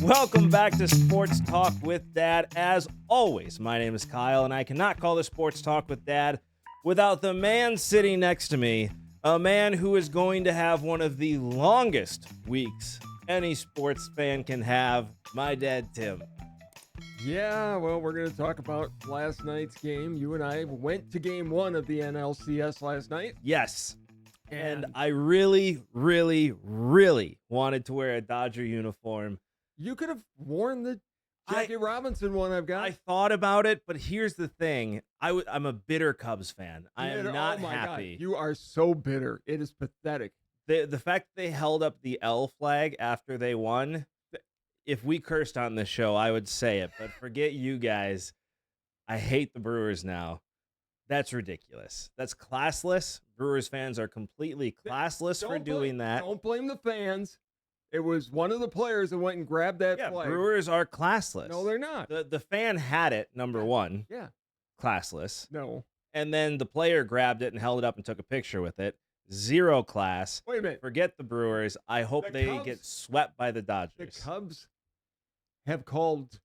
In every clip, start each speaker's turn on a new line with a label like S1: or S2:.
S1: Welcome back to Sports Talk with Dad. As always, my name is Kyle, and I cannot call this Sports Talk with Dad without the man sitting next to me, a man who is going to have one of the longest weeks any sports fan can have, my dad, Tim.
S2: Yeah, well, we're going to talk about last night's game. You and I went to game one of the NLCS last night.
S1: Yes. And I really, really, really wanted to wear a Dodger uniform.
S2: You could have worn the Jackie Robinson one I've got.
S1: I thought about it, but here's the thing. I'm a bitter Cubs fan. I am not happy.
S2: God. You are so bitter. It is pathetic.
S1: The fact that they held up the L flag after they won, if we cursed on this show, I would say it. But forget you guys. I hate the Brewers now. That's ridiculous. That's classless. Brewers fans are completely classless for doing that.
S2: Don't blame the fans. It was one of the players that went and grabbed that flag.
S1: Brewers are classless.
S2: No, they're not.
S1: The fan had it, number one.
S2: Yeah.
S1: Classless.
S2: No.
S1: And then the player grabbed it and held it up and took a picture with it. Zero class.
S2: Wait a minute.
S1: Forget the Brewers. I hope they get swept by the Dodgers.
S2: The Cubs have called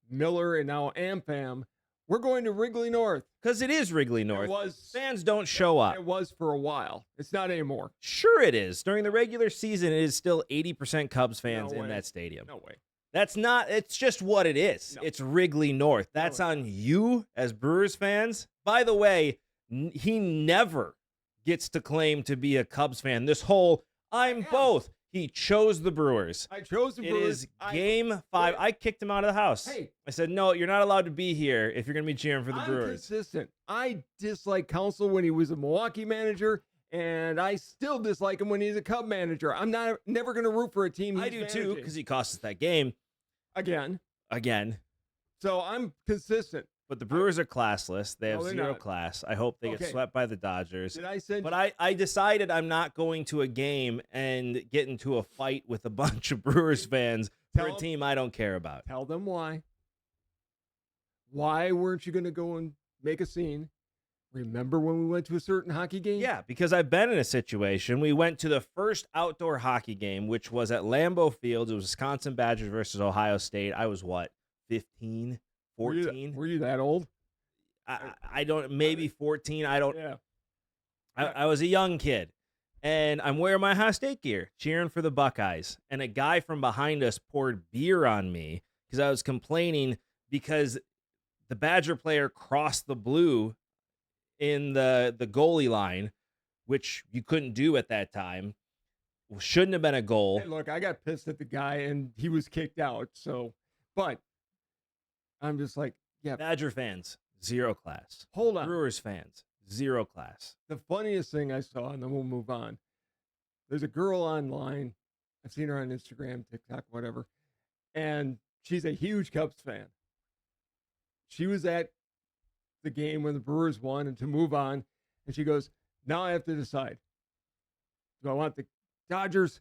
S2: Miller and now AmFam. We're going to Wrigley North.
S1: Because it is Wrigley North. Fans don't show up.
S2: It was for a while. It's not anymore.
S1: Sure it is. During the regular season, it is still 80% Cubs fans in that stadium.
S2: No way.
S1: That's not, it's just what it is. No. It's Wrigley North. That's on you as Brewers fans. By the way, he never gets to claim to be a Cubs fan. This whole, I'm both. He chose the Brewers.
S2: I chose the Brewers.
S1: It is game 5. I kicked him out of the house.
S2: Hey.
S1: I said, no, you're not allowed to be here if you're going to be cheering for the Brewers.
S2: I'm consistent. I dislike Counsell when he was a Milwaukee manager, and I still dislike him when he's a Cub manager. I'm never going to root for a team he's
S1: managing. Too, because he cost us that game. Again.
S2: So I'm consistent.
S1: But the Brewers are classless. They have zero class. I hope they get swept by the Dodgers. But I decided I'm not going to a game and get into a fight with a bunch of Brewers fans for a team I don't care about.
S2: Tell them why. Why weren't you going to go and make a scene? Remember when we went to a certain hockey game?
S1: Yeah, because I've been in a situation. We went to the first outdoor hockey game, which was at Lambeau Field. It was Wisconsin Badgers versus Ohio State. I was, 15? 14?
S2: Were you that old?
S1: I don't, maybe 14. I don't.
S2: Yeah.
S1: I was a young kid, and I'm wearing my Ohio State gear, cheering for the Buckeyes. And a guy from behind us poured beer on me because I was complaining because the Badger player crossed the blue in the goalie line, which you couldn't do at that time. Shouldn't have been a goal.
S2: Hey, look, I got pissed at the guy, and he was kicked out. But I'm just like, yeah.
S1: Badger fans, zero class.
S2: Hold on.
S1: Brewers fans, zero class.
S2: The funniest thing I saw, and then we'll move on. There's a girl online. I've seen her on Instagram, TikTok, whatever. And she's a huge Cubs fan. She was at the game when the Brewers won, and to move on. And she goes, now I have to decide. Do I want the Dodgers,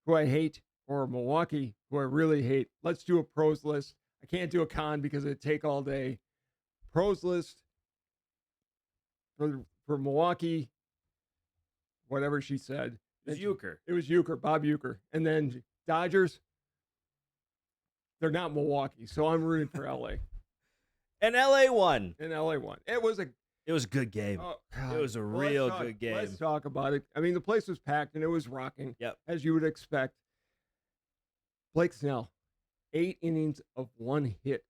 S2: who I hate, or Milwaukee, who I really hate? Let's do a pros list. I can't do a con because it'd take all day. Pros list for Milwaukee, whatever she said.
S1: It was Euchre.
S2: It was Euchre, Bob Euchre. And then Dodgers, they're not Milwaukee, so I'm rooting for LA.
S1: And LA won.
S2: It was
S1: a good game.
S2: Oh,
S1: it was a real good game.
S2: Let's talk about it. I mean, the place was packed and it was rocking.
S1: Yep.
S2: As you would expect. Blake Snell, 8 innings of 1 hit.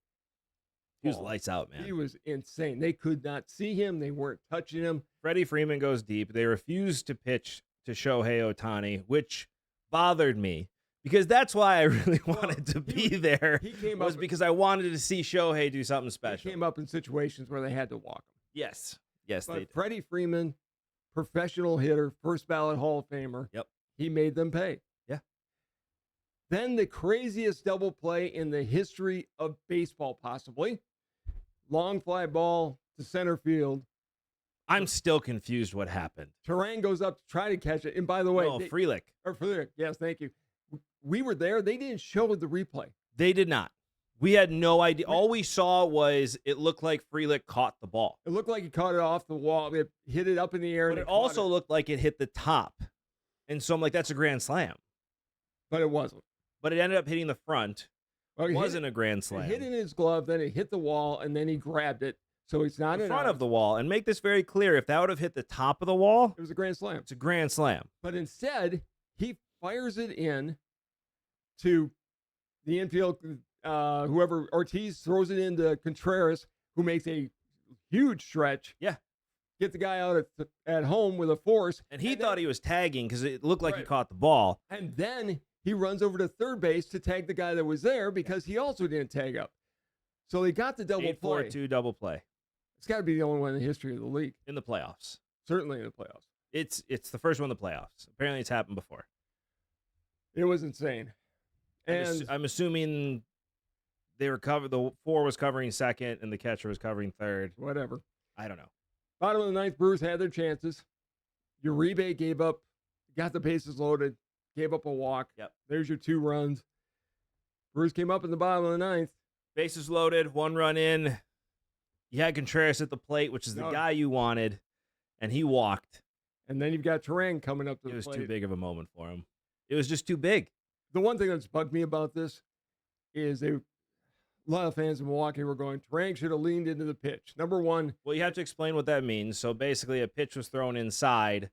S1: He was lights out, man.
S2: He was insane. They could not see him. They weren't touching him.
S1: Freddie Freeman goes deep. They refused to pitch to Shohei Ohtani, which bothered me because that's why I really wanted to be there. Because I wanted to see Shohei do something special.
S2: He came up in situations where they had to walk him.
S1: Yes,
S2: but
S1: they did.
S2: Freddie Freeman, professional hitter, first ballot Hall of Famer.
S1: Yep.
S2: He made them pay.
S1: Yeah.
S2: Then the craziest double play in the history of baseball, possibly. Long fly ball to center field.
S1: I'm still confused what happened.
S2: Terang goes up to try to catch it. And by the way,
S1: Frelick.
S2: Yes, thank you. We were there. They didn't show the replay.
S1: They did not. We had no idea. All we saw was it looked like Frelick caught the ball.
S2: It looked like he caught it off the wall. It hit it up in the air.
S1: But it also looked like it hit the top. And so I'm like, that's a grand slam.
S2: But it wasn't.
S1: But it ended up hitting the front.
S2: Well,
S1: It wasn't a grand
S2: It
S1: slam.
S2: hit in his glove, then it hit the wall, and then he grabbed it. So it's not
S1: The
S2: an
S1: front
S2: out.
S1: of the wall. And make this very clear, if that would have hit the top of the wall,
S2: It was a grand slam.
S1: it's a grand slam.
S2: But instead, he fires it in to the infield. Whoever, Ortiz throws it into Contreras, who makes a huge stretch.
S1: Yeah.
S2: Get the guy out at home with a force.
S1: And he thought he was tagging because it looked like he
S2: Right.
S1: caught the ball.
S2: And then he runs over to third base to tag the guy that was there because he also didn't tag up. So they got the double play.
S1: 8-4-2 double play
S2: It's got to be the only one in the history of the league.
S1: in the playoffs.
S2: Certainly in the playoffs.
S1: It's the first one in the playoffs. Apparently, it's happened before.
S2: It was insane. And
S1: I'm assuming they were covered. The 4 was covering second, and the catcher was covering third.
S2: whatever.
S1: I don't know.
S2: Bottom of the ninth, Brewers had their chances. Uribe gave up, got the bases loaded, gave up a walk.
S1: Yep.
S2: There's your 2 runs. Brewers came up in the bottom of the ninth.
S1: Bases loaded, 1 run in. You had Contreras at the plate, which is the guy you wanted, and he walked.
S2: And then you've got Terang coming up to
S1: It
S2: the
S1: was
S2: plate.
S1: too big of a moment for him. It was just too big.
S2: The one thing that's bugged me about this is a lot of fans in Milwaukee were going, Terang should have leaned into the pitch. Number one.
S1: Well, you have to explain what that means. So basically, a pitch was thrown inside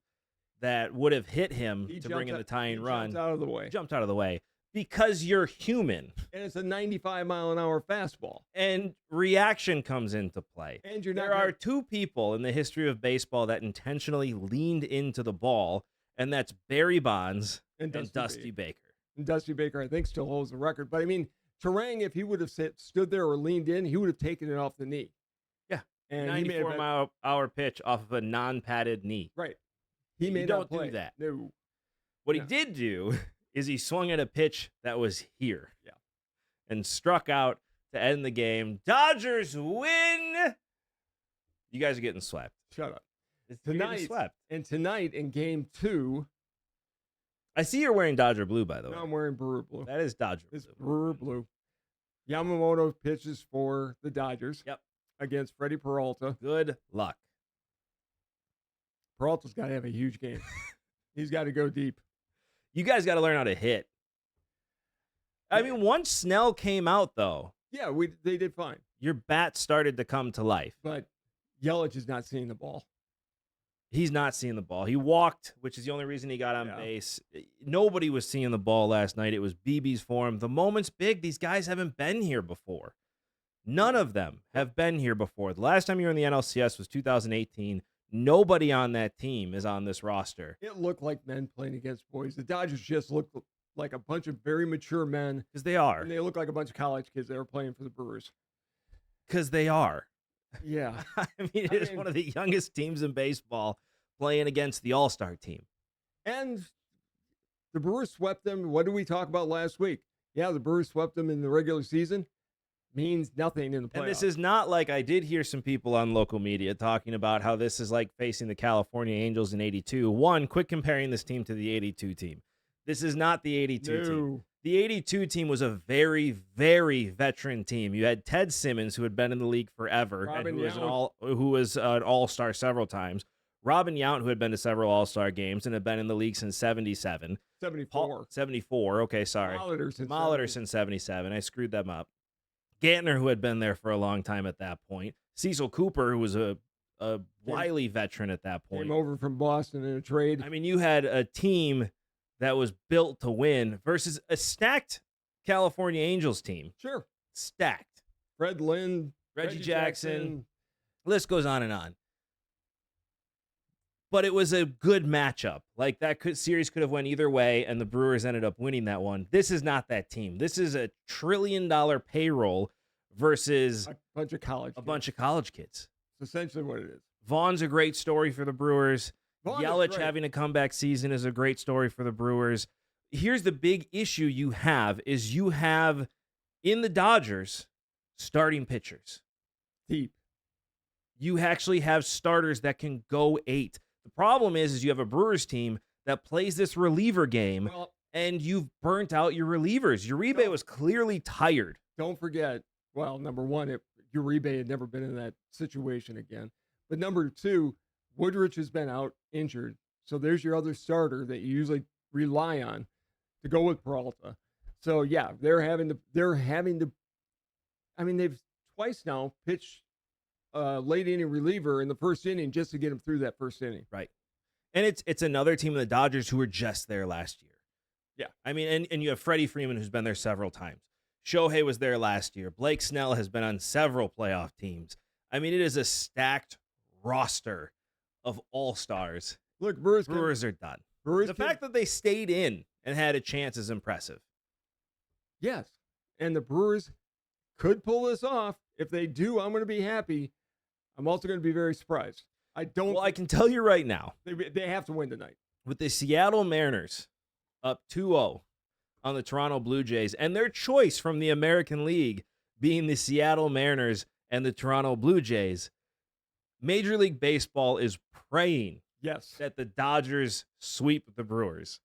S1: that would have hit him to bring in the tying run.
S2: Jumped out of the way.
S1: Jumped out of the way because you're human.
S2: And it's a 95-mile-an-hour fastball.
S1: And reaction comes into play.
S2: And you're not
S1: There are 2 people in the history of baseball that intentionally leaned into the ball, and that's Barry Bonds and Dusty Baker.
S2: And Dusty Baker, I think, still holds the record. But, I mean, Terang, if he would have stood there or leaned in, he would have taken it off the knee.
S1: Yeah.
S2: And he made
S1: 94-mile-hour pitch off of a non-padded knee.
S2: Right. He
S1: You
S2: made
S1: don't
S2: that play.
S1: do that.
S2: No.
S1: What
S2: No.
S1: he did do is he swung at a pitch that was here.
S2: Yeah.
S1: And struck out to end the game. Dodgers win. You guys are getting swept.
S2: Shut up.
S1: You're getting swept.
S2: And tonight in game 2,
S1: I see you're wearing Dodger blue, by the way.
S2: I'm wearing Brewer blue.
S1: That is Dodger
S2: It's
S1: blue.
S2: Brewer blue. Yamamoto pitches for the Dodgers.
S1: Yep.
S2: Against Freddie Peralta.
S1: Good luck.
S2: Peralta's got to have a huge game. He's got to go deep.
S1: You guys got to learn how to hit. I mean, once Snell came out, though,
S2: Yeah, they did fine.
S1: your bat started to come to life.
S2: But Yelich is not seeing the ball.
S1: He's not seeing the ball. He walked, which is the only reason he got on base. Nobody was seeing the ball last night. It was BB's for him. The moment's big. These guys haven't been here before. None of them have been here before. The last time you were in the NLCS was 2018. Nobody on that team is on this roster.
S2: It looked like men playing against boys. The Dodgers just looked like a bunch of very mature men.
S1: Because they are.
S2: And they look like a bunch of college kids that are playing for the Brewers.
S1: Because they are.
S2: Yeah.
S1: I mean, it is one of the youngest teams in baseball playing against the All-Star team.
S2: And the Brewers swept them. What did we talk about last week? Yeah, the Brewers swept them in the regular season. Means nothing in the playoffs.
S1: And this is not like, I did hear some people on local media talking about how this is like facing the California Angels in 82. One, quit comparing this team to the 82 team. This is not the 82 team. The 82 team was a very, very veteran team. You had Ted Simmons, who had been in the league forever, and who was an all-star several times. Robin Yount, who had been to several all-star games and had been in the league since 77.
S2: 74.
S1: 74. Okay, sorry. Molitor since 77. I screwed them up. Gantner, who had been there for a long time at that point. Cecil Cooper, who was a wily veteran at that point.
S2: Came over from Boston in a trade.
S1: I mean, you had a team that was built to win versus a stacked California Angels team.
S2: Sure.
S1: Stacked.
S2: Fred Lynn.
S1: Reggie Jackson. List goes on and on. But it was a good matchup. Like, that series could have went either way, and the Brewers ended up winning that one. This is not that team. This is a $1 trillion payroll versus
S2: a bunch of college kids.
S1: It's
S2: essentially what it is.
S1: Vaughn's a great story for the Brewers. Yelich having a comeback season is a great story for the Brewers. Here's the big issue you have in the Dodgers starting pitchers.
S2: Deep.
S1: You actually have starters that can go 8. The problem is you have a Brewers team that plays this reliever game, and you've burnt out your relievers. Uribe was clearly tired.
S2: Don't forget, well, number one, Uribe had never been in that situation again. But number two, Woodrich has been out injured. So there's your other starter that you usually rely on to go with Peralta. So yeah, they're having to. I mean, they've twice now pitched late inning reliever in the first inning just to get him through that first inning.
S1: Right. And it's another team of the Dodgers who were just there last year.
S2: Yeah.
S1: I mean, and you have Freddie Freeman, who's been there several times. Shohei was there last year. Blake Snell has been on several playoff teams. I mean, it is a stacked roster of all-stars.
S2: Look,
S1: Brewers are done.
S2: The
S1: fact that they stayed in and had a chance is impressive.
S2: Yes. And the Brewers could pull this off. If they do, I'm going to be happy. I'm also going to be very surprised.
S1: Well, I can tell you right now.
S2: They have to win tonight.
S1: With the Seattle Mariners up 2-0 on the Toronto Blue Jays, and their choice from the American League being the Seattle Mariners and the Toronto Blue Jays, Major League Baseball is praying that the Dodgers sweep the Brewers.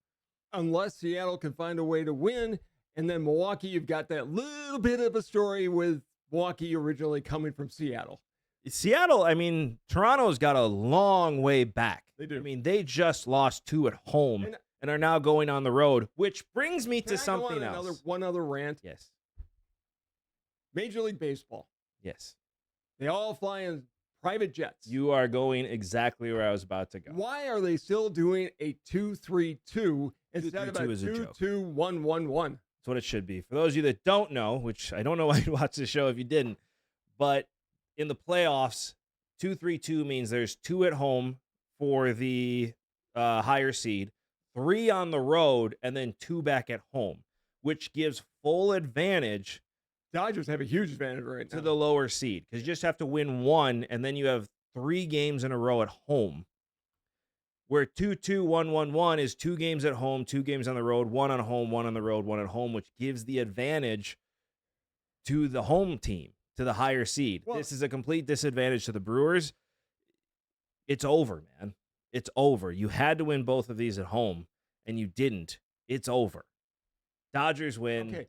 S2: Unless Seattle can find a way to win, and then Milwaukee, you've got that little bit of a story with Milwaukee originally coming from Seattle.
S1: Seattle, I mean, Toronto's got a long way back.
S2: They do.
S1: I mean, they just lost 2 at home and are now going on the road, which brings me to something else.
S2: One other rant.
S1: Yes.
S2: Major League Baseball.
S1: Yes.
S2: They all fly in private jets.
S1: You are going exactly where I was about to go.
S2: Why are they still doing a 2-3-2 instead of a 2-2-1-1-1?
S1: That's what it should be. For those of you that don't know, which I don't know why you'd watch the show if you didn't, but in the playoffs, 2-3-2 means there's 2 at home for the higher seed, 3 on the road, and then 2 back at home, which gives full advantage.
S2: Dodgers have a huge advantage right now
S1: to the lower seed because you just have to win 1, and then you have 3 games in a row at home. Where 2-2-1-1-1 is 2 games at home, 2 games on the road, 1 on home, 1 on the road, 1 at home, which gives the advantage to the home team, to the higher seed. Well, this is a complete disadvantage to the Brewers. It's over, man. It's over. You had to win both of these at home, and you didn't. It's over. Dodgers win.
S2: Okay.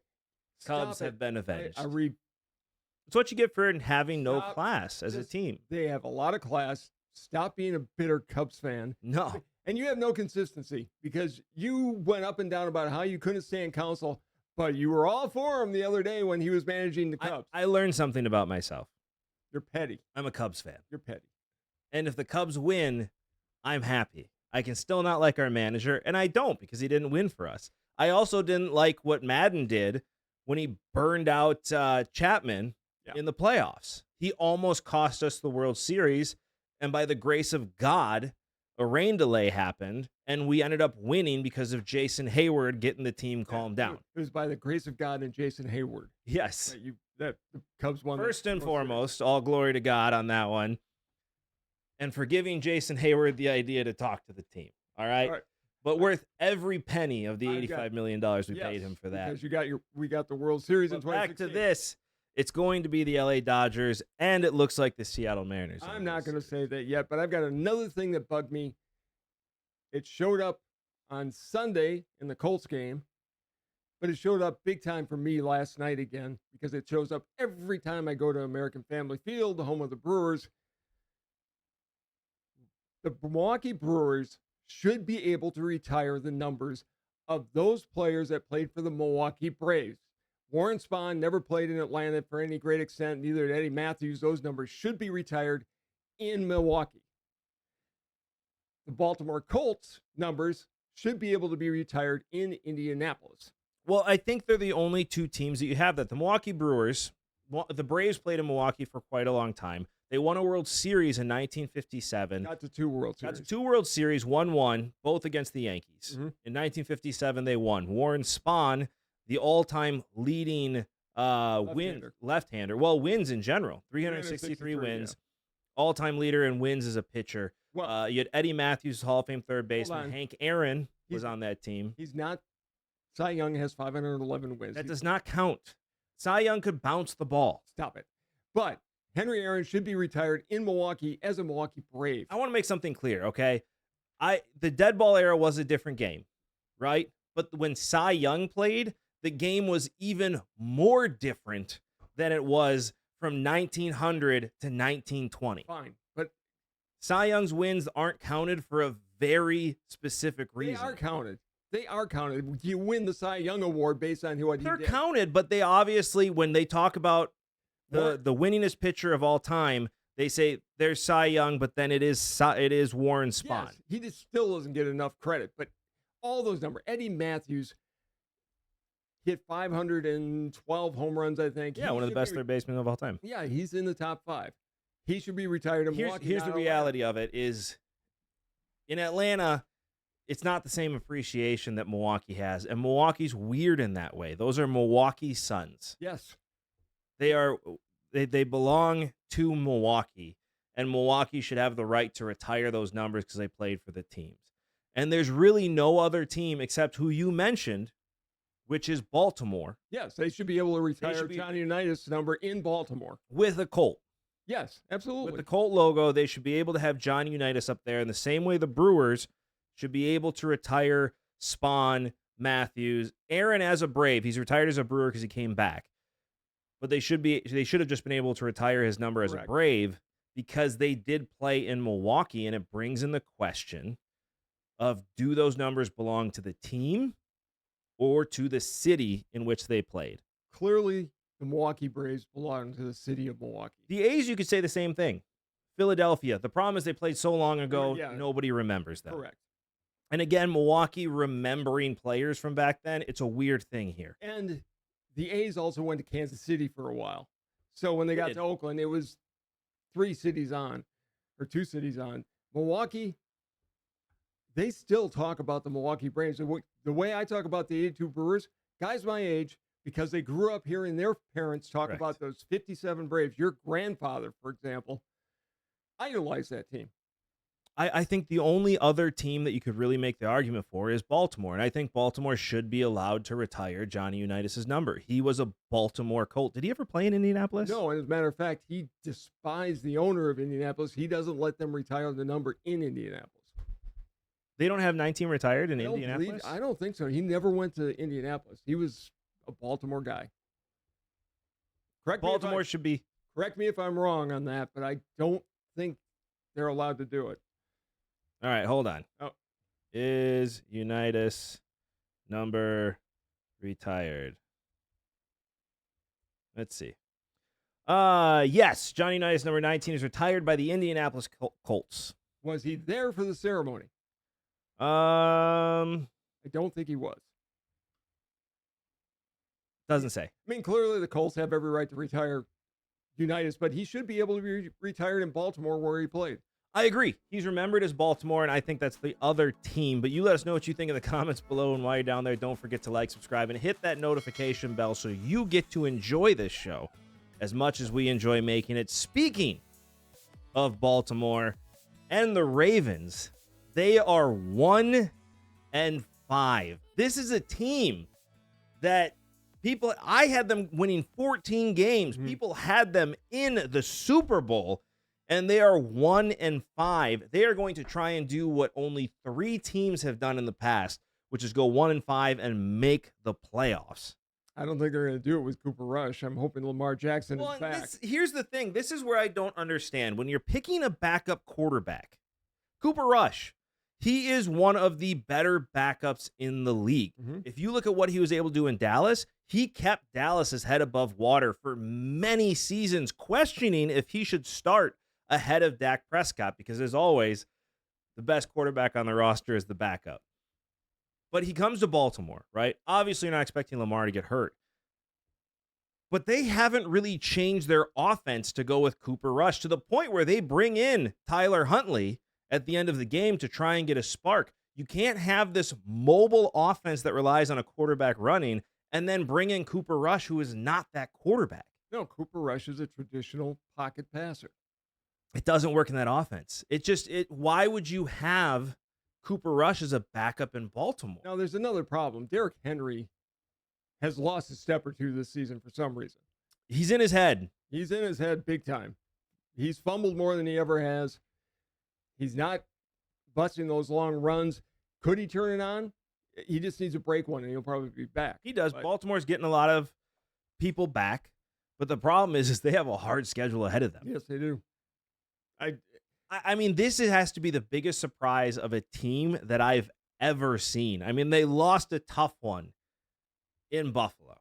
S1: Cubs have been avenged.
S2: It's
S1: what you get for having no class as a team.
S2: They have a lot of class. Stop being a bitter Cubs fan.
S1: No.
S2: And you have no consistency because you went up and down about how you couldn't stand Counsell, but you were all for him the other day when he was managing the Cubs.
S1: I learned something about myself.
S2: You're petty.
S1: I'm a Cubs fan.
S2: You're petty.
S1: And if the Cubs win, I'm happy. I can still not like our manager, and I don't because he didn't win for us. I also didn't like what Madden did when he burned out Chapman in the playoffs. He almost cost us the World Series, and by the grace of God, a rain delay happened, and we ended up winning because of Jason Hayward getting the team calmed down.
S2: It was by the grace of God and Jason Hayward.
S1: Yes.
S2: That the Cubs won.
S1: First and foremost, all glory to God on that one. And for giving Jason Hayward the idea to talk to the team. All right? But worth every penny of the $85 million we paid him for that.
S2: Because we got the World Series in 2016.
S1: Back to this. It's going to be the LA Dodgers, and it looks like the Seattle Mariners.
S2: I'm not going to say that yet, but I've got another thing that bugged me. It showed up on Sunday in the Colts game, but it showed up big time for me last night again because it shows up every time I go to American Family Field, the home of the Brewers. The Milwaukee Brewers should be able to retire the numbers of those players that played for the Milwaukee Braves. Warren Spahn never played in Atlanta for any great extent, neither did Eddie Matthews. Those numbers should be retired in Milwaukee. The Baltimore Colts numbers should be able to be retired in Indianapolis.
S1: Well, I think they're the only 2 teams that you have that. The Milwaukee Brewers, the Braves played in Milwaukee for quite a long time. They won a World Series in 1957.
S2: Got to 2 World Series.
S1: Got to 2 World Series, 1-1, both against the Yankees.
S2: Mm-hmm.
S1: In 1957, they won. Warren Spahn, the all-time leading left-hander. Well, wins in general. 363 wins. Yeah. All-time leader in wins as a pitcher. Well, you had Eddie Matthews, Hall of Fame third baseman. Hank Aaron was on that team.
S2: He's not. Cy Young has 511 wins.
S1: That does not count. Cy Young could bounce the ball.
S2: Stop it. But Henry Aaron should be retired in Milwaukee as a Milwaukee Brave.
S1: I want to make something clear, okay? The dead ball era was a different game, right? But when Cy Young played, the game was even more different than it was from 1900 to 1920.
S2: Fine, but
S1: Cy Young's wins aren't counted for a very specific reason.
S2: They are counted. They are counted. You win the Cy Young Award based on what he
S1: They're
S2: did.
S1: counted, but they obviously, when they talk about
S2: War-
S1: the winningest pitcher of all time, they say there's Cy Young, but then it is Warren Spahn.
S2: Yes, he just still doesn't get enough credit. But all those numbers, Eddie Matthews hit 512 home runs, I think.
S1: Yeah, one of the best third basemen of all time.
S2: Yeah, he's in the top 5. He should be retired in Milwaukee.
S1: Here's the reality of it is, in Atlanta, it's not the same appreciation that Milwaukee has, and Milwaukee's weird in that way. Those are Milwaukee Suns.
S2: Yes.
S1: They belong to Milwaukee, and Milwaukee should have the right to retire those numbers because they played for the teams. And there's really no other team except who you mentioned, which is Baltimore.
S2: Yes, they should be able to retire Johnny Unitas' number in Baltimore.
S1: With a Colt.
S2: Yes, absolutely.
S1: With the Colt logo, they should be able to have Johnny Unitas up there in the same way the Brewers should be able to retire Spahn, Matthews, Aaron as a Brave. He's retired as a Brewer because he came back. But they should have just been able to retire his number as a Brave because they did play in Milwaukee, and it brings in the question of, do those numbers belong to the team or to the city in which they played?
S2: Clearly, the Milwaukee Braves belong to the city of Milwaukee.
S1: The A's, you could say the same thing. Philadelphia. The problem is they played so long ago, nobody remembers them.
S2: Correct.
S1: And again, Milwaukee remembering players from back then, it's a weird thing here.
S2: And the A's also went to Kansas City for a while. So when they got to Oakland, it was 2 cities on. Milwaukee, they still talk about the Milwaukee Braves. The way I talk about the 82 Brewers, guys my age, because they grew up hearing their parents talk about those 57 Braves. Your grandfather, for example, idolized that team.
S1: I think the only other team that you could really make the argument for is Baltimore, and I think Baltimore should be allowed to retire Johnny Unitas' number. He was a Baltimore Colt. Did he ever play in Indianapolis?
S2: No, and as a matter of fact, he despised the owner of Indianapolis. He doesn't let them retire the number in Indianapolis.
S1: They don't have 19 retired in Indianapolis?
S2: I don't think so. He never went to Indianapolis. He was a Baltimore guy.
S1: Baltimore should be.
S2: Correct me if I'm wrong on that, but I don't think they're allowed to do it.
S1: All right, hold on.
S2: Oh.
S1: Is Unitas number retired? Let's see. Yes, Johnny Unitas number 19 is retired by the Indianapolis Colts.
S2: Was he there for the ceremony?
S1: I
S2: don't think he was.
S1: Doesn't say.
S2: I mean, clearly the Colts have every right to retire Unitas, but he should be able to be retired in Baltimore where he played.
S1: I agree. He's remembered as Baltimore, and I think that's the other team. But you let us know what you think in the comments below, and while you're down there, don't forget to like, subscribe, and hit that notification bell so you get to enjoy this show as much as we enjoy making it. Speaking of Baltimore and the Ravens, they are 1-5. This is a team that I had them winning 14 games. Mm-hmm. People had them in the Super Bowl. And they are 1-5. They are going to try and do what only 3 teams have done in the past, which is go 1-5 and make the playoffs.
S2: I don't think they're going to do it with Cooper Rush. I'm hoping Lamar Jackson is back.
S1: Here's the thing. This is where I don't understand. When you're picking a backup quarterback, Cooper Rush, he is one of the better backups in the league. Mm-hmm. If you look at what he was able to do in Dallas, he kept Dallas's head above water for many seasons, questioning if he should start ahead of Dak Prescott, because as always, the best quarterback on the roster is the backup. But he comes to Baltimore, right? Obviously, you're not expecting Lamar to get hurt. But they haven't really changed their offense to go with Cooper Rush to the point where they bring in Tyler Huntley at the end of the game to try and get a spark. You can't have this mobile offense that relies on a quarterback running and then bring in Cooper Rush, who is not that quarterback.
S2: No, Cooper Rush is a traditional pocket passer.
S1: It doesn't work in that offense. Why would you have Cooper Rush as a backup in Baltimore?
S2: Now, there's another problem. Derrick Henry has lost a step or two this season for some reason.
S1: He's in his head.
S2: He's in his head big time. He's fumbled more than he ever has. He's not busting those long runs. Could he turn it on? He just needs to break one, and he'll probably be back.
S1: He does. But Baltimore's getting a lot of people back, but the problem is they have a hard schedule ahead of them.
S2: Yes, they do.
S1: I mean, this has to be the biggest surprise of a team that I've ever seen. I mean, they lost a tough one in Buffalo,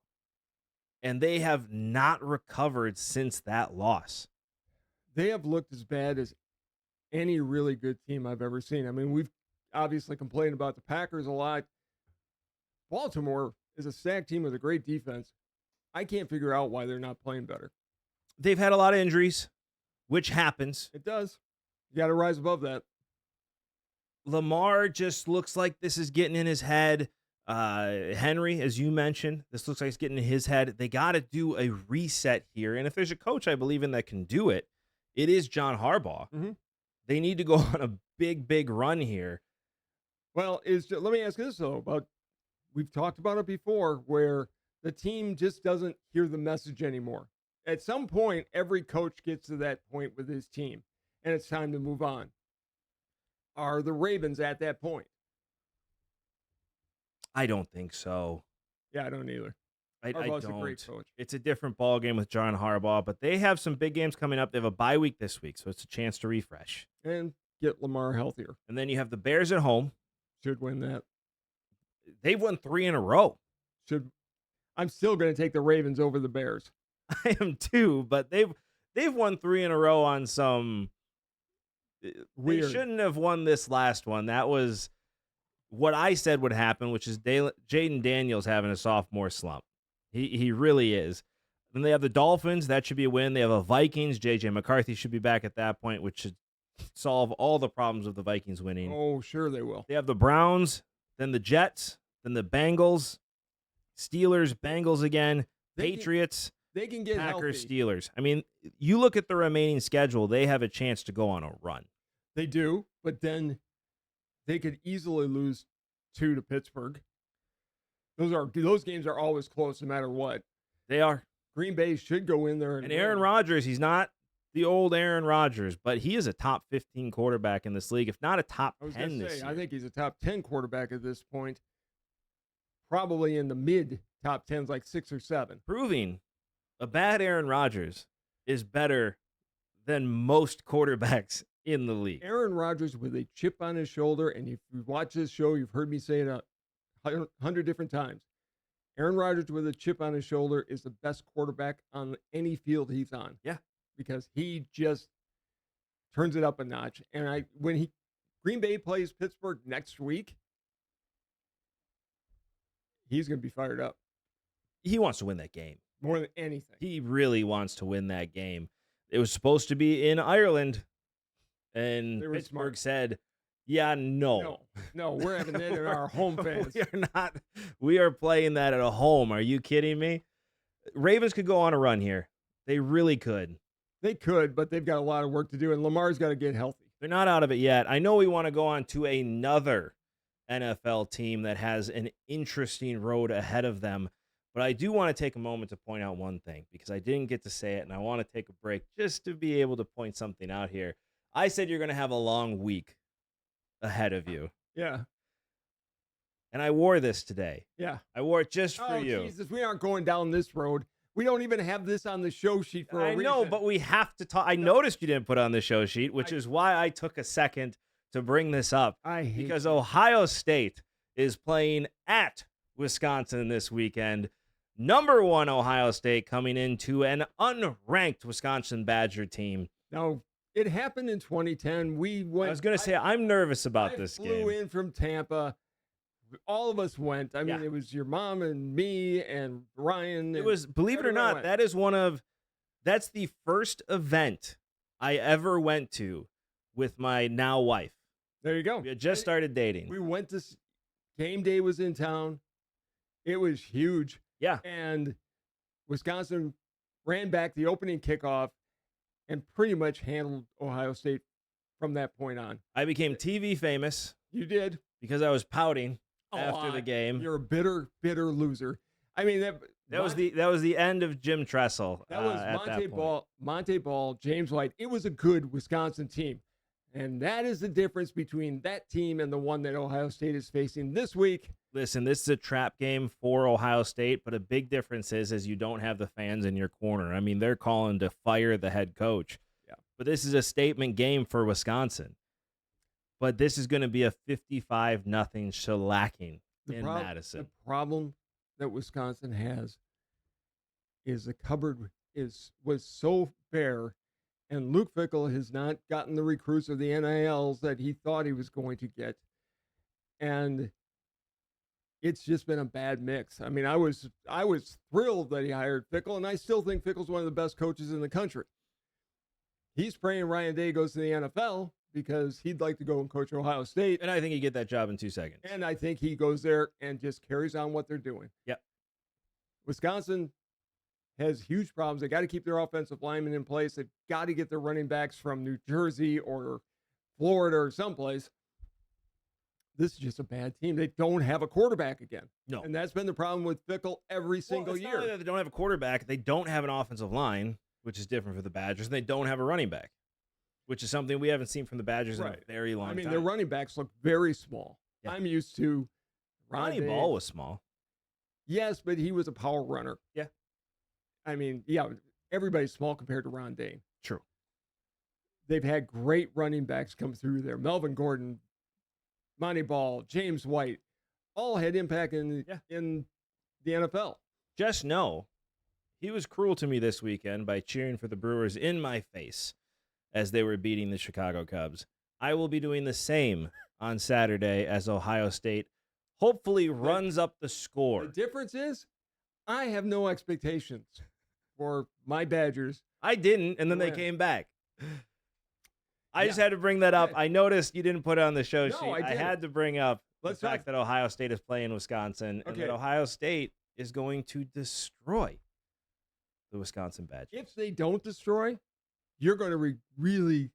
S1: and they have not recovered since that loss.
S2: They have looked as bad as any really good team I've ever seen. I mean, we've obviously complained about the Packers a lot. Baltimore is a stacked team with a great defense. I can't figure out why they're not playing better.
S1: They've had a lot of injuries, which happens.
S2: It does. You got to rise above that.
S1: Lamar just looks like this is getting in his head. Henry, as you mentioned, this looks like it's getting in his head. They got to do a reset here. And if there's a coach I believe in that can do it, it is John Harbaugh.
S2: Mm-hmm.
S1: They need to go on a big run here.
S2: Well, let me ask you this, though. We've talked about it before where the team just doesn't hear the message anymore. At some point, every coach gets to that point with his team, and it's time to move on. Are the Ravens at that point?
S1: I don't think so.
S2: Yeah, I don't either.
S1: I
S2: Harbaugh's
S1: don't.
S2: a great coach.
S1: It's a different ball game with John Harbaugh, but they have some big games coming up. They have a bye week this week, so it's a chance to refresh.
S2: And get Lamar healthier.
S1: And then you have the Bears at home.
S2: Should win that.
S1: They've won 3 in a row.
S2: I'm still going to take the Ravens over the Bears.
S1: I am too, but they've won 3 in a row on some
S2: Weird.
S1: They shouldn't have won this last one. That was what I said would happen, which is Jaden Daniels having a sophomore slump. He really is. Then they have the Dolphins. That should be a win. They have a Vikings. J.J. McCarthy should be back at that point, which should solve all the problems of the Vikings winning.
S2: Oh, sure they will.
S1: They have the Browns, then the Jets, then the Bengals, Steelers, Bengals again, Patriots,
S2: they can get
S1: Packers,
S2: healthy.
S1: Steelers. I mean, you look at the remaining schedule, they have a chance to go on a run.
S2: They do, but then they could easily lose 2 to Pittsburgh. Those games are always close no matter what.
S1: They are.
S2: Green Bay should go in there.
S1: And Aaron Rodgers, he's not the old Aaron Rodgers, but he is a top 15 quarterback in this league, if not a top 10 this year.
S2: I think he's a top 10 quarterback at this point. Probably in the mid top 10s, like 6 or 7.
S1: Proving a bad Aaron Rodgers is better than most quarterbacks in the league.
S2: Aaron Rodgers with a chip on his shoulder, and if you watch this show, you've heard me say it 100 different times. Aaron Rodgers with a chip on his shoulder is the best quarterback on any field he's on.
S1: Yeah.
S2: Because he just turns it up a notch. And Green Bay plays Pittsburgh next week, he's going to be fired up.
S1: He wants to win that game.
S2: More than anything.
S1: He really wants to win that game. It was supposed to be in Ireland, and Pittsburgh said, yeah, no,
S2: we're having that in our home fans.
S1: We are playing that at a home. Are you kidding me? Ravens could go on a run here. They really could.
S2: They could, but they've got a lot of work to do, and Lamar's got to get healthy.
S1: They're not out of it yet. I know we want to go on to another NFL team that has an interesting road ahead of them, but I do want to take a moment to point out one thing, because I didn't get to say it, and I want to take a break just to be able to point something out here. I said you're going to have a long week ahead of you.
S2: Yeah.
S1: And I wore this today.
S2: Yeah.
S1: I wore it just for you.
S2: Jesus, we aren't going down this road. We don't even have this on the show sheet for a reason.
S1: I know, but we have to talk. I noticed you didn't put it on the show sheet, which is why I took a second to bring this up. Because Ohio State is playing at Wisconsin this weekend. Number 1 Ohio State coming into an unranked Wisconsin Badger team.
S2: Now, it happened in 2010. I
S1: was going to say, I'm nervous about this game.
S2: I flew in from Tampa. All of us went. I mean, it was your mom and me and Ryan.
S1: It was, believe it or not, that's the first event I ever went to with my now wife.
S2: There you go.
S1: We had just started dating.
S2: We went to, game day was in town. It was huge.
S1: Yeah.
S2: And Wisconsin ran back the opening kickoff and pretty much handled Ohio State from that point on.
S1: I became TV famous.
S2: You did.
S1: Because I was pouting after the game.
S2: You're a bitter loser. I mean,
S1: that was the end of Jim Tressel.
S2: That was Monte Ball, James White. It was a good Wisconsin team. And that is the difference between that team and the one that Ohio State is facing this week.
S1: Listen, this is a trap game for Ohio State, but a big difference is you don't have the fans in your corner. I mean, they're calling to fire the head coach.
S2: Yeah.
S1: But this is a statement game for Wisconsin. but this is going to be a 55-0 shellacking in
S2: The
S1: Madison.
S2: problem that Wisconsin has is the cupboard was so bare, and Luke Fickell has not gotten the recruits or the NILs that he thought he was going to get, and it's just been a bad mix. I mean, I was thrilled that he hired Fickell, and I still think Fickell's one of the best coaches in the country. He's praying Ryan Day goes to the NFL because he'd like to go and coach Ohio State.
S1: And I think he'd get that job in 2 seconds.
S2: And I think he goes there and just carries on what they're doing.
S1: Yep.
S2: Wisconsin has huge problems. They got to keep their offensive linemen in place. They've got to get their running backs from New Jersey or Florida or someplace. This is just a bad team. They don't have a quarterback again.
S1: No.
S2: And that's been the problem with Fickell every single
S1: it's
S2: year.
S1: Not only that they don't have a quarterback, they don't have an offensive line, which is different for the Badgers, and they don't have a running back, which is something we haven't seen from the Badgers in a very long time.
S2: Their running backs look very small. Yeah. I'm used to
S1: Ronnie Ball was small.
S2: Yes, but he was a power runner.
S1: Yeah.
S2: I mean, everybody's small compared to Ron Dane.
S1: True.
S2: They've had great running backs come through there. Melvin Gordon, Monty Ball, James White, all had impact in the NFL.
S1: Just know, he was cruel to me this weekend by cheering for the Brewers in my face as they were beating the Chicago Cubs. I will be doing the same on Saturday as Ohio State hopefully runs up the score.
S2: The difference is I have no expectations for my Badgers.
S1: I didn't, and then they came back. I just had to bring that up. I noticed you didn't put it on the show sheet. I had to bring up the fact that Ohio State is playing Wisconsin, and that Ohio State is going to destroy the Wisconsin Badgers.
S2: If they don't destroy, you're going to really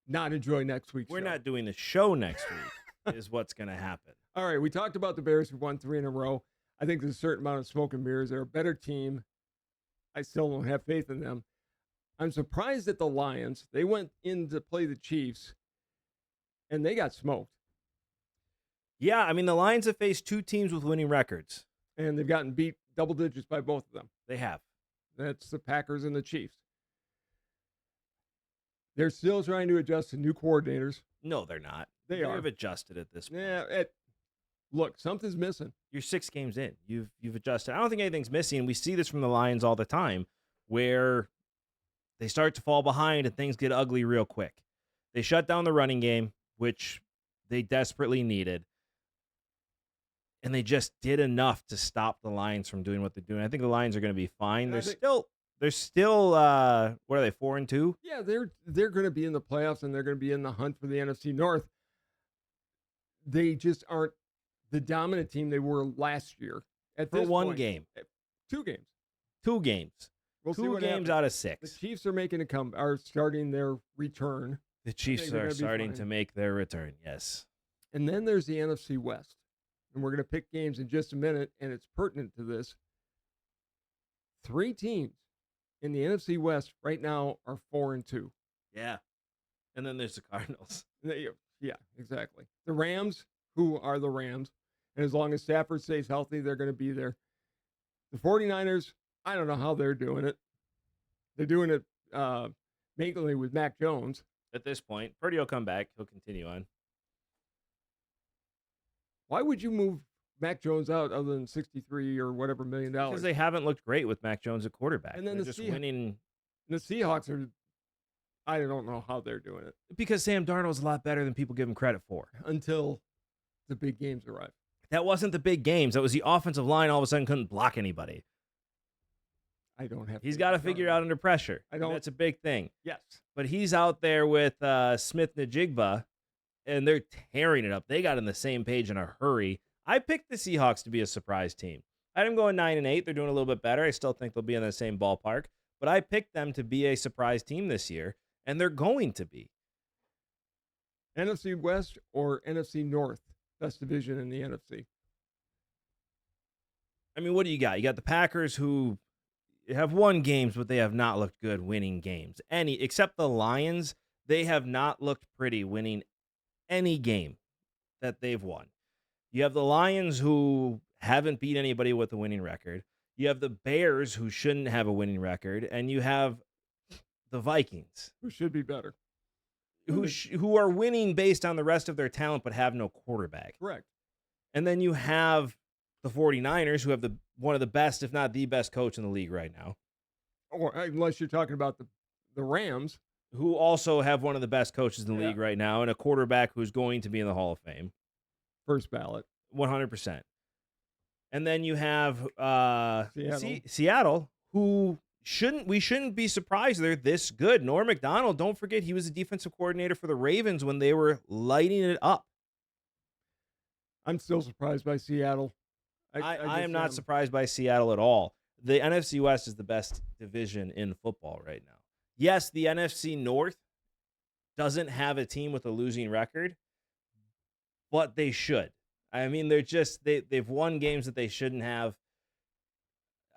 S2: not enjoy next week's show.
S1: We're not doing the show next week is what's going to happen.
S2: All right, we talked about the Bears who won 3 in a row. I think there's a certain amount of smoke and mirrors. They're a better team. I still don't have faith in them. I'm surprised at the Lions. They went in to play the Chiefs, and they got smoked.
S1: Yeah, I mean, the Lions have faced 2 teams with winning records.
S2: And they've gotten beat double digits by both of them.
S1: They have.
S2: That's the Packers and the Chiefs. They're still trying to adjust to new coordinators.
S1: No, they're not.
S2: They
S1: have adjusted at this point.
S2: Yeah, look, something's missing.
S1: You're 6 games in. You've adjusted. I don't think anything's missing. We see this from the Lions all the time, where they start to fall behind and things get ugly real quick. They shut down the running game, which they desperately needed, and they just did enough to stop the Lions from doing what they're doing. I think the Lions are going to be fine. They're still what are they, 4-2?
S2: Yeah, they're going to be in the playoffs, and they're going to be in the hunt for the NFC North. They just aren't the dominant team they were last year.
S1: For one game.
S2: 2 games.
S1: 2 games.
S2: We'll see
S1: 2
S2: what
S1: games
S2: happens.
S1: out of 6.
S2: The Chiefs are starting their return.
S1: The Chiefs are starting to make their return, yes.
S2: And then there's the NFC West. And we're going to pick games in just a minute, and it's pertinent to this. 3 teams in the NFC West right now are 4-2.
S1: Yeah. And then there's the Cardinals.
S2: Yeah, exactly. The Rams, who are the Rams, and as long as Stafford stays healthy, they're going to be there. The 49ers, I don't know how they're doing it. They're doing it mainly with Mac Jones.
S1: At this point, Purdy will come back. He'll continue on.
S2: Why would you move Mac Jones out other than $63 or whatever $1 million?
S1: Because they haven't looked great with Mac Jones at quarterback.
S2: And then
S1: they're just winning.
S2: The Seahawks are, I don't know how they're doing it.
S1: Because Sam Darnold's a lot better than people give him credit for.
S2: Until the big games arrive.
S1: That wasn't the big games. That was the offensive line all of a sudden couldn't block anybody.
S2: I don't have.
S1: He's got to figure out under pressure. That's a big thing.
S2: Yes.
S1: But he's out there with Smith Najigba, and they're tearing it up. They got on the same page in a hurry. I picked the Seahawks to be a surprise team. I had them going 9-8. They're doing a little bit better. I still think they'll be in the same ballpark. But I picked them to be a surprise team this year, and they're going to be.
S2: NFC West or NFC North? Best division in the NFC.
S1: I mean, what do you got? You got the Packers, who have won games, but they have not looked good winning games. Except the Lions, they have not looked pretty winning any game that they've won. You have the Lions, who haven't beat anybody with a winning record. You have the Bears, who shouldn't have a winning record. And you have the Vikings,
S2: who should be better.
S1: who are winning based on the rest of their talent but have no quarterback.
S2: Correct.
S1: And then you have the 49ers, who have one of the best, if not the best coach in the league right now.
S2: Or unless you're talking about the Rams,
S1: who also have one of the best coaches in the league right now and a quarterback who's going to be in the Hall of Fame.
S2: First ballot.
S1: 100%. And then you have
S2: Seattle.
S1: Seattle, who we shouldn't be surprised they're this good. Norm Macdonald, don't forget, he was the defensive coordinator for the Ravens when they were lighting it up.
S2: I'm still surprised by Seattle.
S1: I am not surprised by Seattle at all. The NFC West is the best division in football right now. Yes, the NFC North doesn't have a team with a losing record, but they should. I mean, they've won games that they shouldn't have.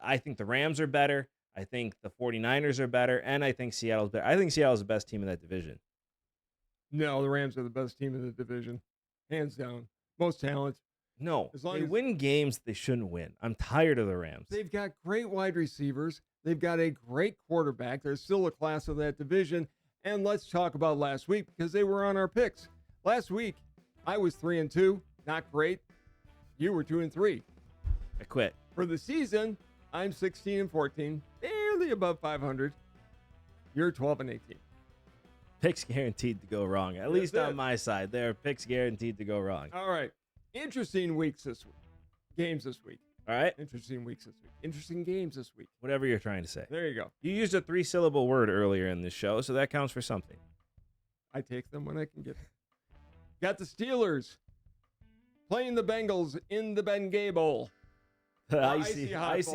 S1: I think the Rams are better. I think the 49ers are better, and I think Seattle's better. I think Seattle's the best team in that division.
S2: No, the Rams are the best team in the division. Hands down. Most talent.
S1: No, they win games they shouldn't win. I'm tired of the Rams.
S2: They've got great wide receivers. They've got a great quarterback. There's still a class of that division. And let's talk about last week because they were on our picks. Last week, I was 3-2. Not great. You were 2-3.
S1: I quit.
S2: For the season, I'm 16-14, barely above 500. You're 12-18.
S1: Picks guaranteed to go wrong. At least on my side, there are picks guaranteed to go wrong.
S2: All right. Interesting weeks this week. Games this week.
S1: All right.
S2: Interesting weeks this week. Interesting games this week.
S1: Whatever you're trying to say.
S2: There you go.
S1: You used a 3-syllable word earlier in this show, so that counts for something.
S2: I take them when I can get them. Got the Steelers playing the Bengals in the Bengay Bowl.
S1: The Icy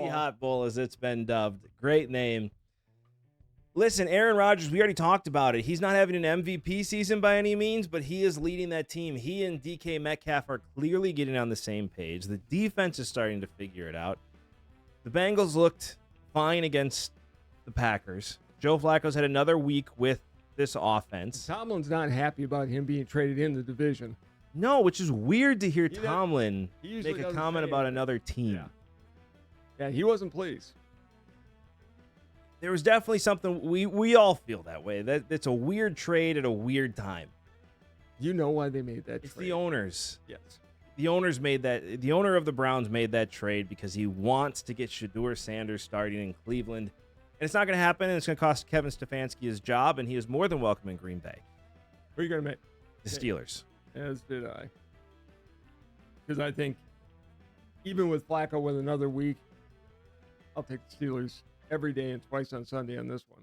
S1: Hot Bowl, as it's been dubbed. Great name. Listen, Aaron Rodgers, we already talked about it. He's not having an MVP season by any means, but he is leading that team. He and DK Metcalf are clearly getting on the same page. The defense is starting to figure it out. The Bengals looked fine against the Packers. Joe Flacco's had another week with this offense.
S2: Tomlin's not happy about him being traded in the division.
S1: No, which is weird to hear Tomlin make a comment about another team.
S2: Yeah, he wasn't pleased.
S1: There was definitely something, we all feel that way. That it's a weird trade at a weird time.
S2: You know why they made that trade.
S1: It's the owners.
S2: Yes.
S1: The owners made that. The owner of the Browns made that trade because he wants to get Shedeur Sanders starting in Cleveland. And it's not going to happen, and it's going to cost Kevin Stefanski his job, and he is more than welcome in Green Bay.
S2: Who are you going to make?
S1: The Steelers.
S2: As did I. Because I think even with Flacco with another week, I'll take the Steelers every day and twice on Sunday on this one.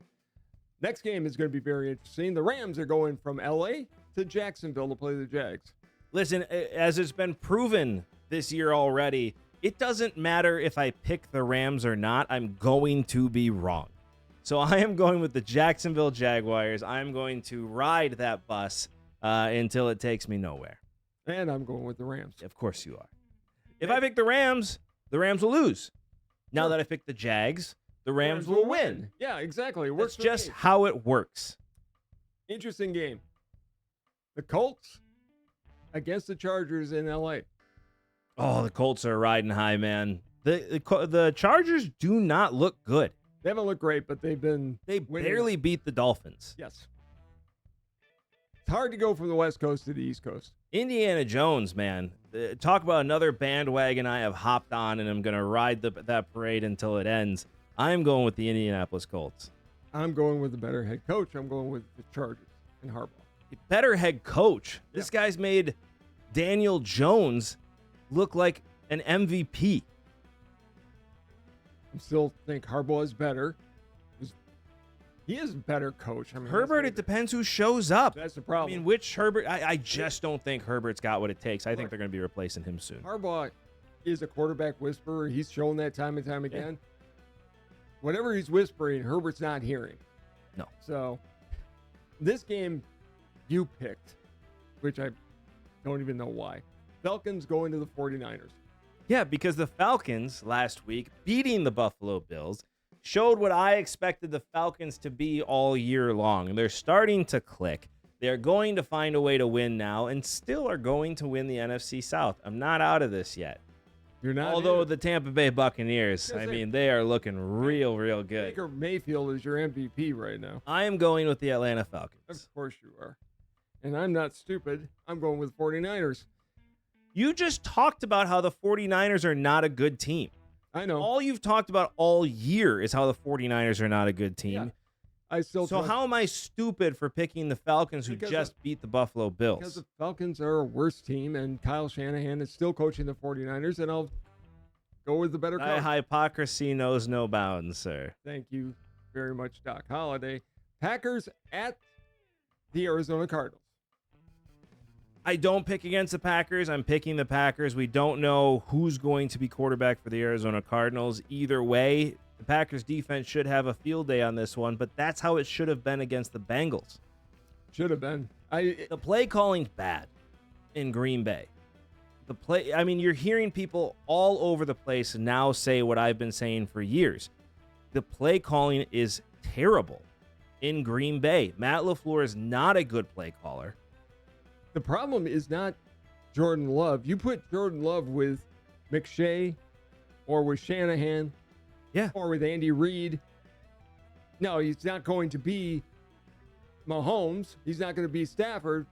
S2: Next game is going to be very interesting. The Rams are going from L.A. to Jacksonville to play the Jags.
S1: Listen, as it's been proven this year already, it doesn't matter if I pick the Rams or not. I'm going to be wrong. So I am going with the Jacksonville Jaguars. I'm going to ride that bus until it takes me nowhere.
S2: And I'm going with the Rams.
S1: Of course you are. If I pick the Rams will lose. Now that I picked the Jags, the Rams will win.
S2: Yeah, exactly.
S1: That's just how it works.
S2: Interesting game. The Colts against the Chargers in L.A.
S1: Oh, the Colts are riding high, man. The Chargers do not look good.
S2: They haven't looked great, but they've been
S1: barely beat the Dolphins.
S2: Yes. It's hard to go from the West Coast to the East Coast.
S1: Indiana Jones, man. Talk about another bandwagon I have hopped on, and I'm going to ride that parade until it ends. I'm going with the Indianapolis Colts.
S2: I'm going with the better head coach. I'm going with the Chargers and Harbaugh.
S1: Better head coach. Yeah. This guy's made Daniel Jones look like an MVP.
S2: I still think Harbaugh is better. He is a better coach. I mean,
S1: Herbert, it depends who shows up.
S2: That's the problem.
S1: I mean, which Herbert? I just don't think Herbert's got what it takes. I think they're going to be replacing him soon.
S2: Harbaugh is a quarterback whisperer. He's shown that time and time again. Yeah. Whatever he's whispering, Herbert's not hearing.
S1: No.
S2: So, this game you picked, which I don't even know why. Falcons going to the 49ers.
S1: Yeah, because the Falcons last week beating the Buffalo Bills showed what I expected the Falcons to be all year long. And they're starting to click. They're going to find a way to win now and still are going to win the NFC South. I'm not out of this yet.
S2: You're not.
S1: Although the Tampa Bay Buccaneers, they are looking real good.
S2: Baker Mayfield is your MVP right now.
S1: I am going with the Atlanta Falcons.
S2: Of course you are. and I'm not stupid. I'm going with 49ers.
S1: You just talked about how the 49ers are not a good team.
S2: I know.
S1: All you've talked about all year is how the 49ers are not a good team.
S2: Yeah. I still
S1: So how am I stupid for picking the Falcons who just beat the Buffalo Bills?
S2: Because the Falcons are a worse team, and Kyle Shanahan is still coaching the 49ers, and I'll go with the better coach.
S1: Hypocrisy knows no bounds, sir.
S2: Thank you very much, Doc Holliday. Packers at the Arizona Cardinals.
S1: I don't pick against the Packers. I'm picking the Packers. We don't know who's going to be quarterback for the Arizona Cardinals. Either way, the Packers defense should have a field day on this one, but that's how it should have been against the Bengals.
S2: Should have been.
S1: The play calling's bad in Green Bay. You're hearing people all over the place now say what I've been saying for years. The play calling is terrible in Green Bay. Matt LaFleur is not a good play caller.
S2: The problem is not Jordan Love. You put Jordan Love with McShay or with Shanahan or with Andy Reid. No, he's not going to be Mahomes. He's not going to be Stafford,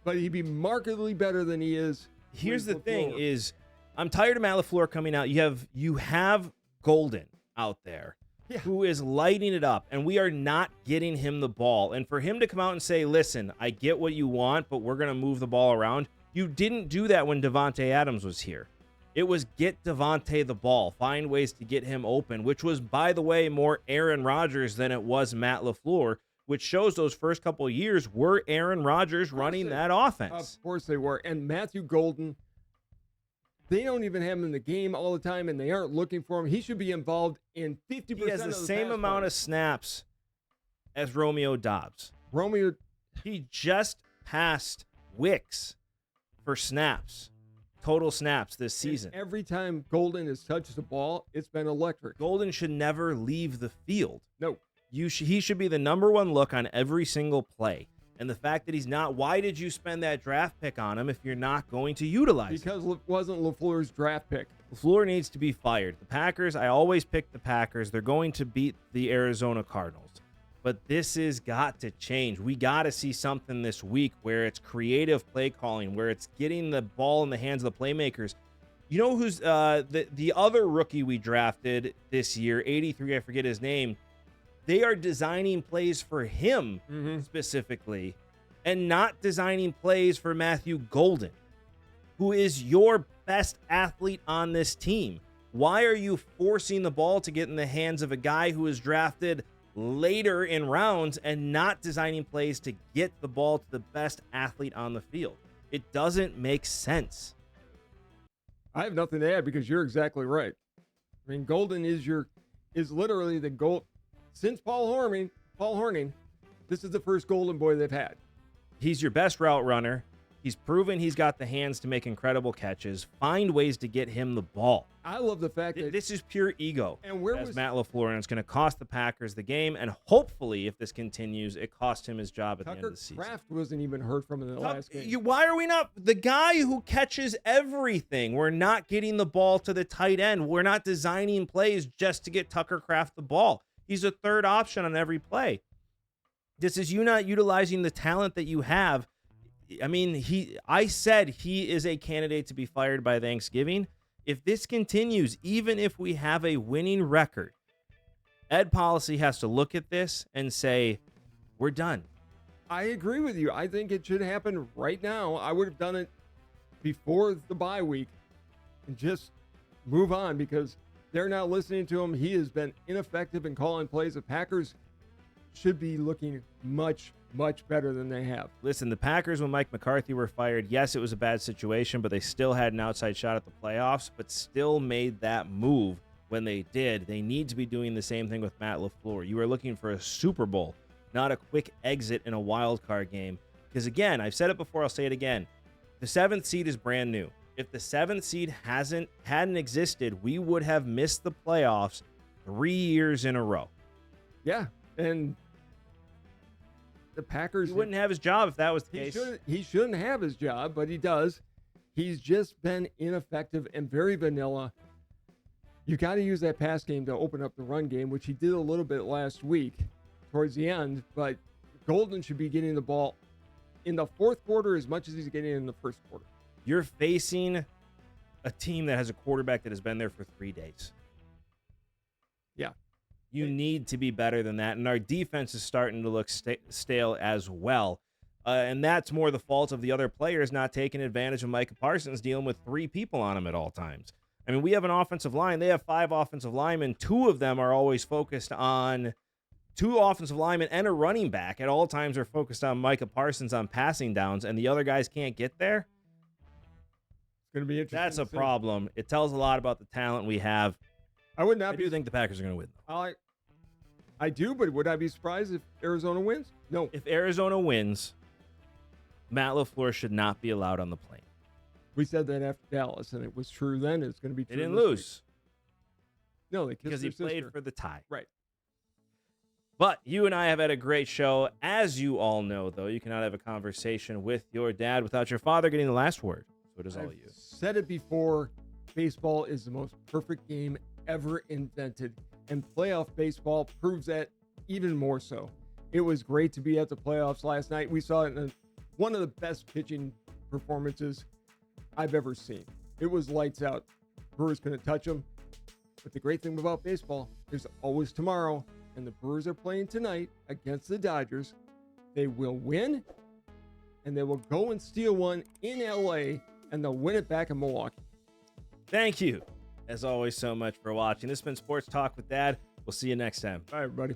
S2: but he'd be markedly better than he is.
S1: Here's the thing is, I'm tired of Matt LaFleur coming out. You have Golden out there who is lighting it up, and we are not getting him the ball. And for him to come out and say, listen, I get what you want, but we're going to move the ball around. You didn't do that when Davante Adams was here. It was get Davante the ball, find ways to get him open, which was, by the way, more Aaron Rodgers than it was Matt LaFleur, which shows those first couple of years were Aaron Rodgers running that offense.
S2: Of course they were. And Matthew Golden, they don't even have him in the game all the time, and they aren't looking for him. He should be involved in 50% of the
S1: He has the same amount of snaps as Romeo Doubs. He just passed Wicks for snaps, total snaps this season.
S2: And every time Golden has touched the ball, it's been electric.
S1: Golden should never leave the field.
S2: No.
S1: He should be the number one look on every single play. And the fact that he's not, why did you spend that draft pick on him if you're not going to utilize him?
S2: Because it wasn't LaFleur's draft pick.
S1: LaFleur needs to be fired. The Packers, I always pick the Packers. They're going to beat the Arizona Cardinals. But this has got to change. We got to see something this week where it's creative play calling, where it's getting the ball in the hands of the playmakers. You know who's the other rookie we drafted this year, 83, I forget his name. They are designing plays for him specifically and not designing plays for Matthew Golden, who is your best athlete on this team. Why are you forcing the ball to get in the hands of a guy who is drafted later in rounds and not designing plays to get the ball to the best athlete on the field? It doesn't make sense.
S2: I have nothing to add because you're exactly right. I mean, Golden is literally the goal. Since Paul Horning, this is the first Golden Boy they've had.
S1: He's your best route runner. He's proven he's got the hands to make incredible catches. Find ways to get him the ball.
S2: I love the fact that
S1: this is pure ego.
S2: And where
S1: as
S2: was
S1: Matt LaFleur, and it's going to cost the Packers the game. And hopefully, if this continues, it cost him his job at the end of the season.
S2: Tucker Kraft wasn't even heard from in the last game.
S1: Why are we not the guy who catches everything? We're not getting the ball to the tight end. We're not designing plays just to get Tucker Kraft the ball. He's a third option on every play. This is you not utilizing the talent that you have. I mean, I said he is a candidate to be fired by Thanksgiving. If this continues, even if we have a winning record, Ed Policy has to look at this and say, we're done.
S2: I agree with you. I think it should happen right now. I would have done it before the bye week and just move on because they're not listening to him. He has been ineffective in calling plays. The Packers should be looking much, much better than they have.
S1: Listen, the Packers, when Mike McCarthy were fired, yes, it was a bad situation, but they still had an outside shot at the playoffs, but still made that move when they did. They need to be doing the same thing with Matt LaFleur. You are looking for a Super Bowl, not a quick exit in a wild card game. Because again, I've said it before, I'll say it again. The 7th seed is brand new. If the 7th seed hadn't existed, we would have missed the playoffs 3 years in a row.
S2: Yeah, and the Packers...
S1: He wouldn't have his job if that was the case.
S2: He shouldn't have his job, but he does. He's just been ineffective and very vanilla. You got to use that pass game to open up the run game, which he did a little bit last week towards the end, but Golden should be getting the ball in the fourth quarter as much as he's getting in the first quarter.
S1: You're facing a team that has a quarterback that has been there for 3 days.
S2: Yeah.
S1: You need to be better than that. And our defense is starting to look stale as well. And that's more the fault of the other players not taking advantage of Micah Parsons dealing with 3 people on him at all times. I mean, we have an offensive line. They have 5 offensive linemen. 2 of them are always focused on 2 offensive linemen and a running back at all times are focused on Micah Parsons on passing downs, and the other guys can't get there.
S2: It's going to be interesting.
S1: That's a problem. It tells a lot about the talent we have.
S2: I do
S1: think the Packers are going to win.
S2: I do, but would I be surprised if Arizona wins? No.
S1: If Arizona wins, Matt LaFleur should not be allowed on the plane.
S2: We said that after Dallas, and it was true then. It's going to be true.
S1: They didn't lose.
S2: No, they kissed
S1: because he
S2: their
S1: played
S2: sister.
S1: for the tie.
S2: Right.
S1: But you and I have had a great show. As you all know, though, you cannot have a conversation with your dad without your father getting the last word. So it is all
S2: I've
S1: you.
S2: Said it before, baseball is the most perfect game ever invented, and playoff baseball proves that even more so. It was great to be at the playoffs last night. We saw it in one of the best pitching performances I've ever seen. It was lights out. Brewers couldn't touch them. But the great thing about baseball, there's always tomorrow, and the Brewers are playing tonight against the Dodgers. They will win, and they will go and steal one in LA, and they'll win it back in Milwaukee.
S1: Thank you, as always, so much for watching. This has been Sports Talk with Dad. We'll see you next time.
S2: Bye, everybody.